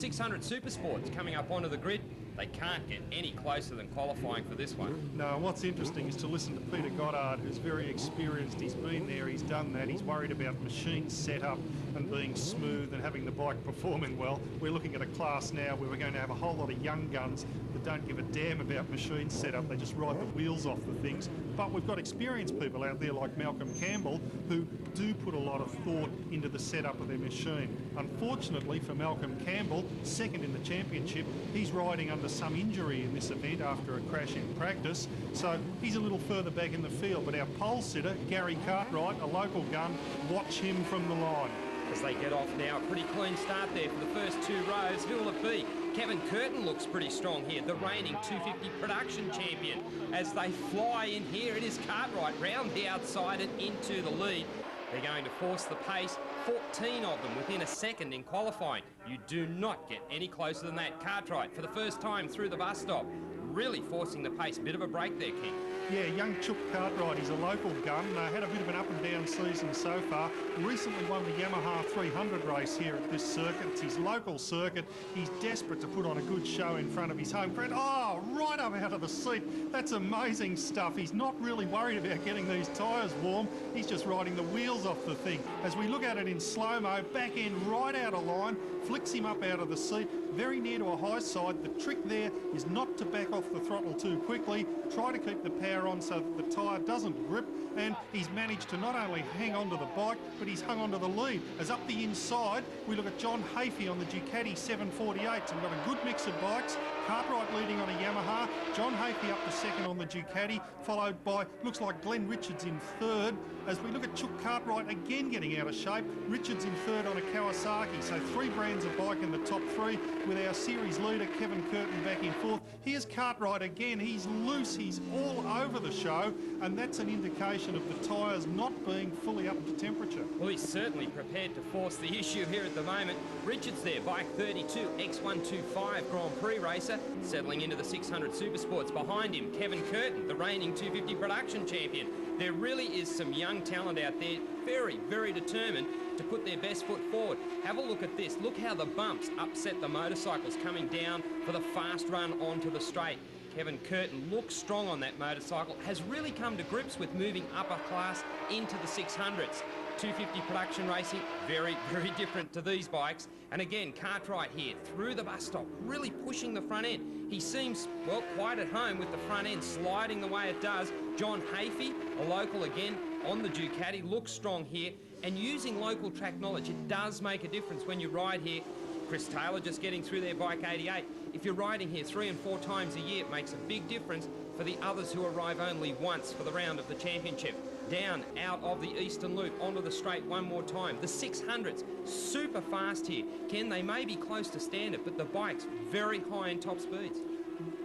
600 SuperSports coming up onto the grid. They can't get any closer than qualifying for this one. No, and what's interesting is to listen to Peter Goddard, who's very experienced. He's been there, he's done that. He's worried about machine setup and being smooth and having the bike performing well. We're looking at a class now where we're going to have a whole lot of young guns that don't give a damn about machine setup. They just ride the wheels off the things. But we've got experienced people out there like Malcolm Campbell who do put a lot of thought into the setup of their machine. Unfortunately for Malcolm Campbell, second in the championship, he's riding under some injury in this event after a crash in practice, so he's a little further back in the field. But our pole sitter, Gary Cartwright, a local gun, watch him from the line. As they get off now, a pretty clean start there for the first two rows. Who will it be? Kevin Curtin looks pretty strong here, the reigning 250 production champion. As they fly in here, it is Cartwright round the outside and into the lead. They're going to force the pace, 14 of them within a second in qualifying. You do not get any closer than that. Cartwright for the first time through the bus stop, really forcing the pace. Bit of a break there, King. Yeah, young Chook Cartwright, he's a local gun, had a bit of an up and down season so far. Recently won the Yamaha 300 race here at this circuit. It's his local circuit. He's desperate to put on a good show in front of his home crowd. Oh, right up out of the seat. That's amazing stuff. He's not really worried about getting these tyres warm. He's just riding the wheels off the thing. As we look at it in slow-mo, back end right out of line, flicks him up out of the seat, very near to a high side. The trick there is not to back off the throttle too quickly. Try to keep the power on so that the tyre doesn't grip, and he's managed to not only hang on to the bike, but he's hung on to the lead. As up the inside, we look at John Hafey on the Ducati 748. So we've got a good mix of bikes. Cartwright leading on a Yamaha, John Hafey up to second on the Ducati, followed by, looks like Glenn Richards in third. As we look at Chook Cartwright again getting out of shape, Richards in third on a Kawasaki. So three brands of bike in the top three, with our series leader Kevin Curtin back in fourth. Here's Cartwright again. He's loose, he's all over the show, and that's an indication of the tyres not being fully up to temperature. Well, he's certainly prepared to force the issue here at the moment. Richards there, bike 32, X125 Grand Prix racer, settling into the 600 SuperSports. Behind him, Kevin Curtin, the reigning 250 production champion. There really is some young talent out there, very, very determined to put their best foot forward. Have a look at this. Look how the bumps upset the motorcycles coming down for the fast run onto the straight. Kevin Curtin looks strong on that motorcycle, has really come to grips with moving upper class into the 600s. 250 production racing, very, very different to these bikes. And again, Cartwright here through the bus stop, really pushing the front end. He seems, well, quite at home with the front end sliding the way it does. John Hafey, a local again, on the Ducati, looks strong here. And using local track knowledge, it does make a difference when you ride here. Chris Taylor just getting through their bike 88. If you're riding here 3 and 4 times a year, it makes a big difference for the others who arrive only once for the round of the championship. Down out of the eastern loop onto the straight one more time. The 600s super fast here. Ken, they may be close to standard, but the bike's very high in top speeds.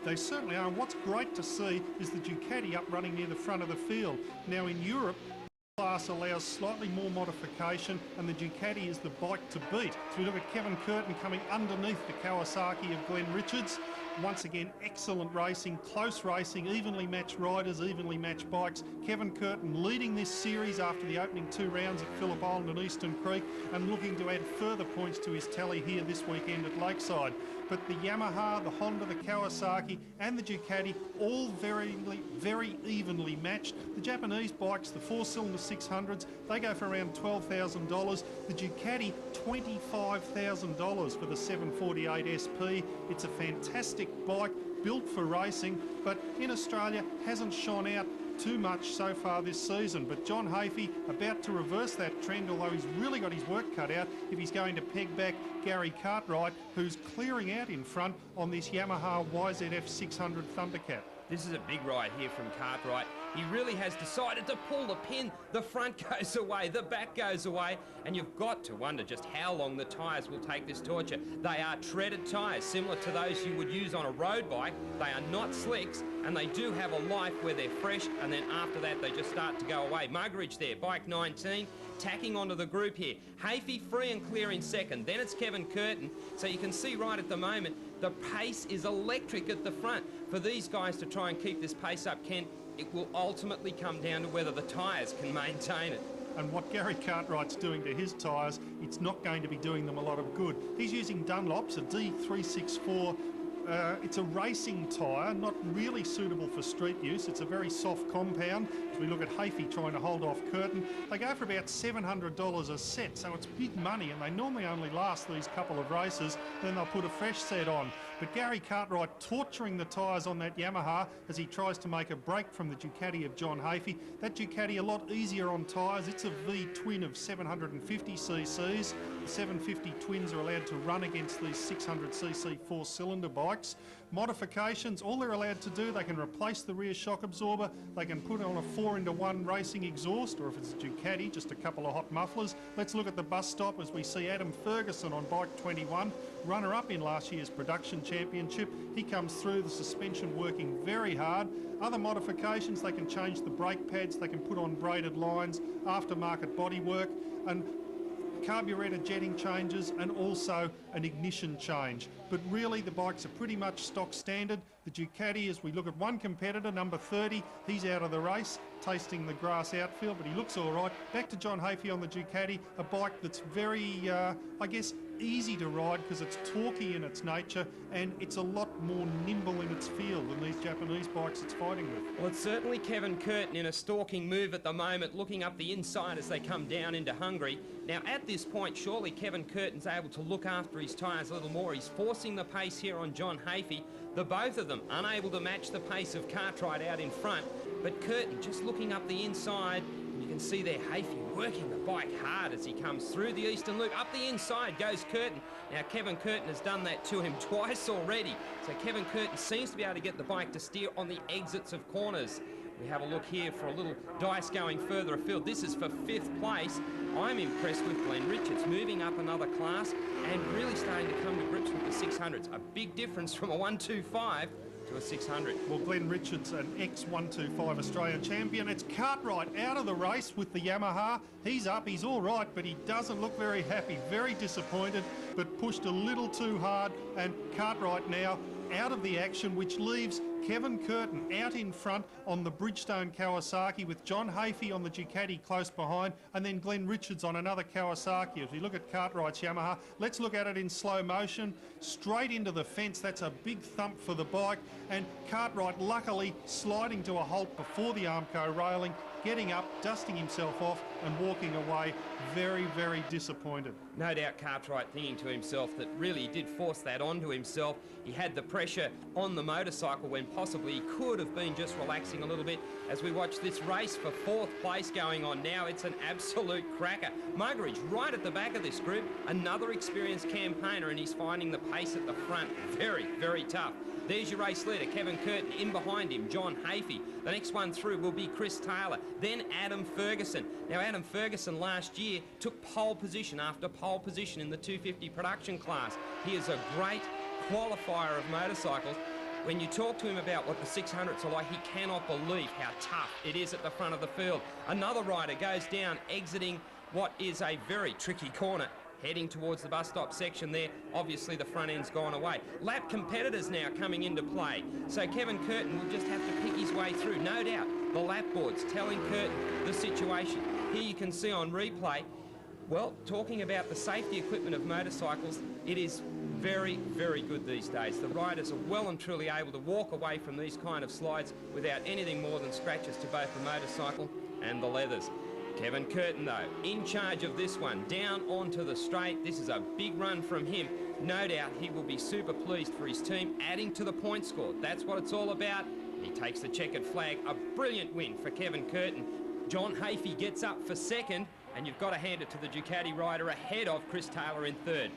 They certainly are, and what's great to see is the Ducati up running near the front of the field. Now in Europe, class allows slightly more modification, and the Ducati is the bike to beat. So we look at Kevin Curtin coming underneath the Kawasaki of Glenn Richards. Once again, excellent racing, close racing, evenly matched riders, evenly matched bikes. Kevin Curtin leading this series after the opening 2 rounds at Phillip Island and Eastern Creek, and looking to add further points to his tally here this weekend at Lakeside. But the Yamaha, the Honda, the Kawasaki and the Ducati, all very evenly matched. The Japanese bikes, the 4-cylinder 600s, they go for around $12,000. The Ducati, $25,000 for the 748 SP. It's a fantastic bike, built for racing, but in Australia hasn't shone out too much so far this season. But John Hafey about to reverse that trend, although he's really got his work cut out if he's going to peg back Gary Cartwright, who's clearing out in front on this Yamaha YZF 600 Thundercat. This is a big ride here from Cartwright. He really has decided to pull the pin. The front goes away, the back goes away, and you've got to wonder just how long the tyres will take this torture. They are treaded tyres, similar to those you would use on a road bike. They are not slicks, and they do have a life where they're fresh, and then after that they just start to go away. Muggeridge there, bike 19, tacking onto the group here. Hafey free and clear in second. Then it's Kevin Curtin. So you can see right at the moment, the pace is electric at the front. For these guys to try and keep this pace up, Ken, it will ultimately come down to whether the tyres can maintain it. and what Gary Cartwright's doing to his tyres, it's not going to be doing them a lot of good. He's using Dunlop's, a D364. It's a racing tyre, not really suitable for street use. It's a very soft compound. As we look at Hafey trying to hold off Curtin, they go for about $700 a set, so it's big money, and they normally only last these couple of races, then they'll put a fresh set on. But Gary Cartwright torturing the tyres on that Yamaha as he tries to make a break from the Ducati of John Hafey. That Ducati a lot easier on tyres. It's a V twin of 750cc's. The 750 twins are allowed to run against these 600cc four-cylinder bikes. Modifications, all they're allowed to do, they can replace the rear shock absorber, they can put on a 4-into-1 racing exhaust, or if it's a Ducati, just a couple of hot mufflers. Let's look at the bus stop as we see Adam Ferguson on bike 21, runner-up in last year's production championship. He comes through, the suspension working very hard. Other modifications, they can change the brake pads, they can put on braided lines, aftermarket bodywork, and carburetor jetting changes, and also an ignition change. But really the bikes are pretty much stock standard. The Ducati, as we look at one competitor, number 30, he's out of the race, tasting the grass outfield, but he looks all right. Back to John Hafey on the Ducati, a bike that's very, I guess, easy to ride because it's torquey in its nature and it's a lot more nimble in its feel than these Japanese bikes it's fighting with. Well, it's certainly Kevin Curtin in a stalking move at the moment, looking up the inside as they come down into Hungary. Now, at this point, surely Kevin Curtin's able to look after his tyres a little more. He's forcing the pace here on John Hafey. The both of them unable to match the pace of Cartwright out in front, but Curtin just looking up the inside. You can see there Hafey working the bike hard as he comes through the Eastern Loop. Up the inside goes Curtin. Now, Kevin Curtin has done that to him twice already. So Kevin Curtin seems to be able to get the bike to steer on the exits of corners. We have a look here for a little dice going further afield. This is for 5th place. I'm impressed with Glenn Richards moving up another class and really starting to come to grips with the 600s. A big difference from a 125 to a 600. Well, Glenn Richards, an ex-125 Australian champion. It's Cartwright out of the race with the Yamaha. He's up, he's all right, but he doesn't look very happy, very disappointed, but pushed a little too hard, and Cartwright now out of the action, which leaves Kevin Curtin out in front on the Bridgestone Kawasaki with John Hafey on the Ducati close behind, and then Glenn Richards on another Kawasaki. As we look at Cartwright's Yamaha, let's look at it in slow motion. Straight into the fence, that's a big thump for the bike, and Cartwright luckily sliding to a halt before the Armco railing, getting up, dusting himself off and walking away very, very disappointed. No doubt Cartwright thinking to himself that really he did force that onto himself. He had the pressure on the motorcycle when possibly he could have been just relaxing a little bit. As we watch this race for 4th place going on now, it's an absolute cracker. Muggeridge right at the back of this group, another experienced campaigner, and he's finding the pace at the front very, very tough. There's your race leader, Kevin Curtin. In behind him, John Hafey. The next one through will be Chris Taylor. Then Adam Ferguson. Now, Adam Ferguson last year took pole position after pole position in the 250 production class. He is a great qualifier of motorcycles. When you talk to him about what the 600s are like, he cannot believe how tough it is at the front of the field. Another rider goes down, exiting what is a very tricky corner, heading towards the bus stop section there. Obviously the front end's gone away. Lap competitors now coming into play. So Kevin Curtin will just have to pick his way through. No doubt the lap boards telling Curtin the situation. Here you can see on replay, well, talking about the safety equipment of motorcycles, it is very, very good these days. The riders are well and truly able to walk away from these kind of slides without anything more than scratches to both the motorcycle and the leathers. Kevin Curtin, though, in charge of this one, down onto the straight. This is a big run from him. No doubt he will be super pleased for his team, adding to the point score. That's what it's all about. He takes the checkered flag. A brilliant win for Kevin Curtin. John Hafey gets up for 2nd, and you've got to hand it to the Ducati rider ahead of Chris Taylor in 3rd.